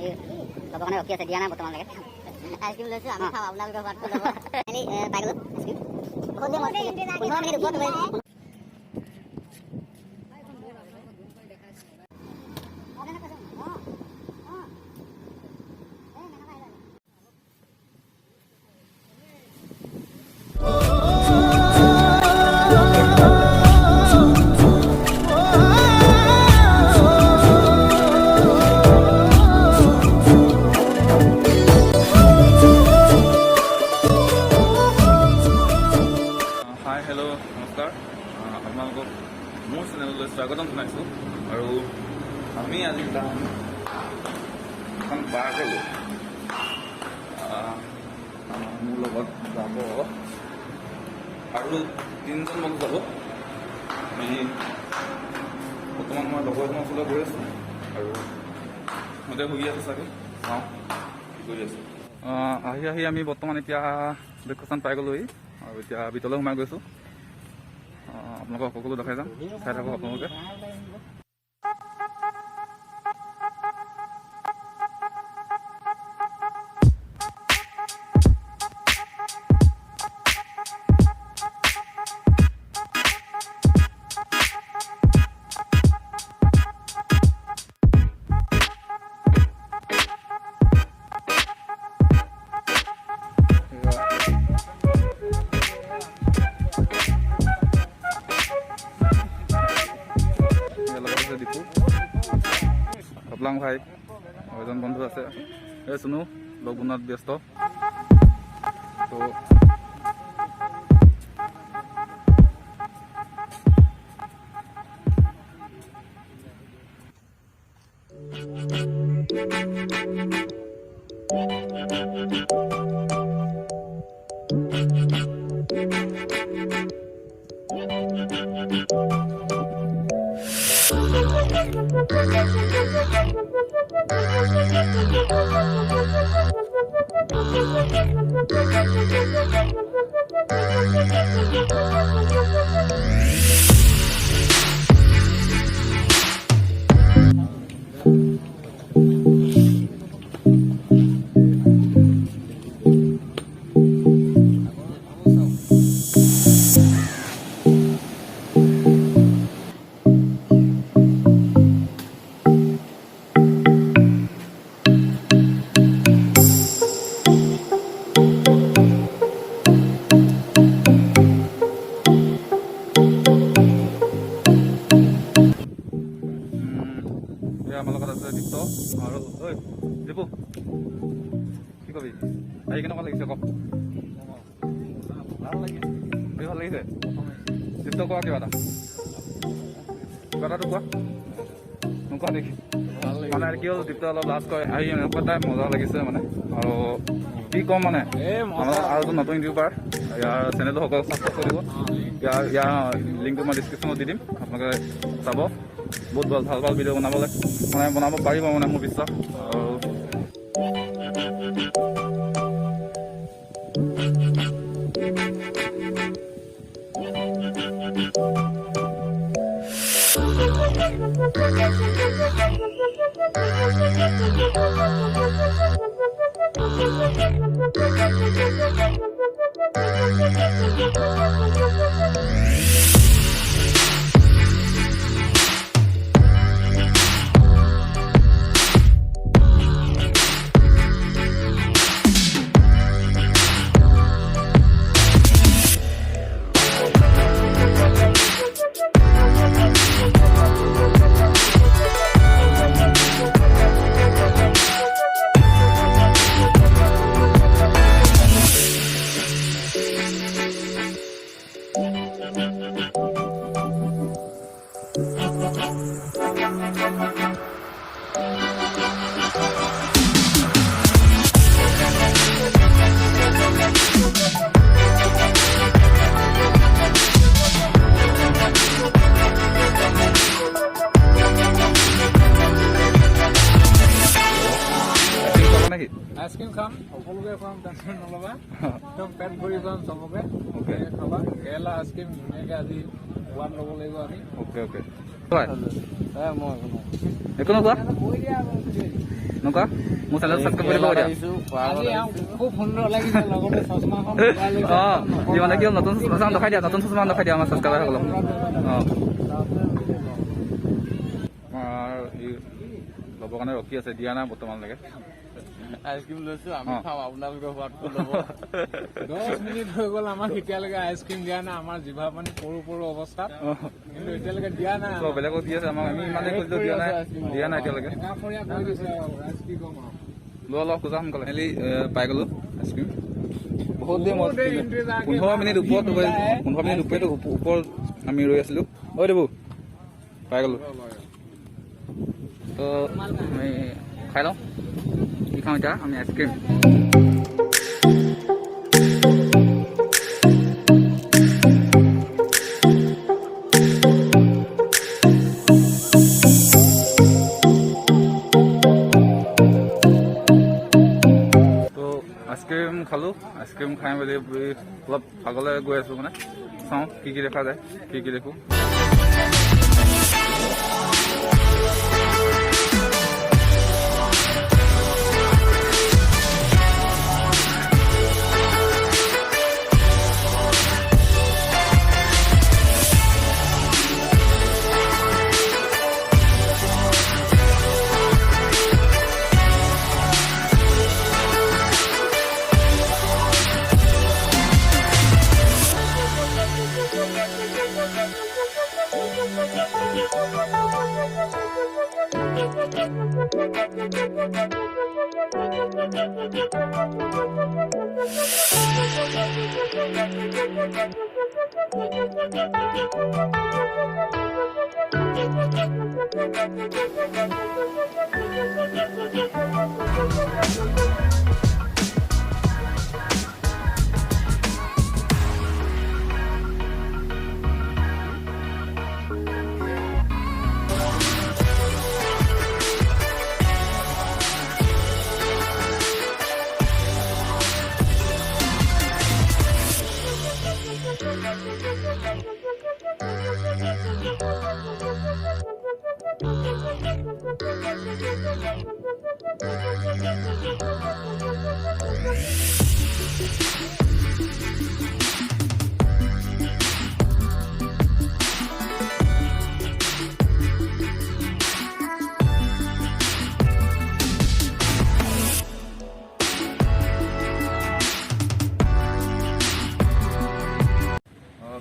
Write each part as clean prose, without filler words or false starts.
ল'বৰ কাৰণে ৰখি আছে, দিয়া নাই বৰ্তমানলৈকে। আইচক্ৰীম লৈছোঁ, আমি খাওঁ, আপোনালোকৰ ঘৰত ল'ব। পাই গ'লোঁ আইচক্ৰীম। বহুত দেৰি মস্তি 15 মিনিট ওপৰত হৈ আপোনালোকক মোৰ চেনেললৈ স্বাগতম জনাইছোঁ। আৰু আমি আজি এখন বাৰ গ'লোঁ, মোৰ লগত যাব আৰু 3জন মানুহ যাব। আমি বৰ্তমান মই লগৰ এজনৰ ওচৰলৈ গৈ আছোঁ আৰু সিহঁতে শুই আছে চাগে, চাওঁ কি কৰি আছে। আহি আমি বৰ্তমান এতিয়া লক্ষ্যস্থান পাই গ'লোহি আৰু এতিয়া ভিতৰলৈ সোমাই গৈছোঁ। আপোনালোকক সকলো দেখাই যাম, চাই থাকক আপোনালোকে। দীপু, ৰপলাং ভাই আৰু এজন বন্ধু আছে, এই চুনু, লগ বনোৱাত ব্যস্ত। তো আমাৰ লগত আছে দীপ্ত আৰু ঐ দীপু, কি কবি আহি কেনেকুৱা লাগিছে কওক? ভাল লাগিছে, ভাল লাগিছে। দীপ্ত কোৱা কিবা এটাটো কোৱা, নোকোৱা নেকি? মানে কি হ'ল, দীপ্ত অলপ লাজ কৰে, আহি এনেকুৱা এটা মজা লাগিছে মানে। আৰু কি ক'ম মানে, আৰু এজন নতুন ইউটিউবাৰ, ইয়াৰ চেনেলটো সকলো ছাবস্ক্ৰাইব কৰিব। ইয়াৰ লিংকটো মই ডিছক্ৰিপশ্যনত দি দিম, আপোনালোকে চাব। বহুত ভাল ভাল ভিডিঅ' বনাব পাৰিব মানে মোৰ বিশ্বাস। আইচক্ৰীম খাম, সকলোকে খুৱাম, টেনশ্যন নল'বা। একদম পেট ভৰি খুৱাম চবকে। খাবা কেৰেলা আইচক্ৰীম ধুনীয়াকৈ আজি সোৱাদ ল'ব লাগিব আমি। অ'কে মই একো নোকোৱা এনেকুৱা মোৰ চেনেলটো ছাবস্ক্ৰাইব কৰিব দিয়া আজি খুব সুন্দৰ লাগিছে লগতে চশমাখন লগাই লৈছে অঁ মানে কি নতুন চশমা দেখাই দিয়া নতুন চশমা দেখাই দিয়া আমাৰ ছাবস্ক্ৰাইবাৰসকলক অঁ আমাৰ ই ল'বৰ কাৰণে ৰখি আছে দিয়া নাই বৰ্তমানলৈকে আইচক্ৰীম লৈছোঁ আমি খাওঁ আপোনালোকে সোৱাদটো ল'ব 10 মিনিট হৈ গ'ল আমাক এতিয়ালৈকে আইচক্ৰীম দিয়া নাই আমাৰ জিভা পানী পৰু পৰু অৱস্থাত কিন্তু এতিয়ালৈকে দিয়া নাই বেলেগক দি আছে আমাক আমি ইমানে কৈছিলোঁ দিয়া নাই এতিয়ালৈকে একাষৰীয়া কৈ দিছে কি ক'ম আৰু অলপ খোজা সোনকালে মেলি পাই গ'লোঁ আইচক্ৰীম বহুত দেৰি মই 15 মিনিট ওপৰত ওপৰত আমি ৰৈ আছিলোঁ ঐ দেবু পাই গ'লোঁ তো আমি খাই লওঁ কি খাওঁ এতিয়া আমি আইচক্ৰীম আইচক্ৰীম খালোঁ আইচক্ৰীম খাই মেলি অলপ আগলৈ গৈ আছোঁ মানে চাওঁ কি কি দেখা যায় কি দেখোঁ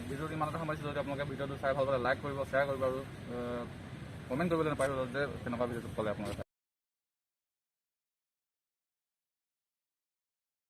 ভিডিঅ'টো ইমানতে সামৰিছোঁ যদি আপোনালোকে ভিডিঅ'টো চাই ভাল পালে লাইক কৰিব শ্বেয়াৰ কৰিব আৰু কমেণ্ট কৰিবলৈ নাপাহৰিব যে কেনেকুৱা ভিডিঅ'টো পালে আপোনালোকে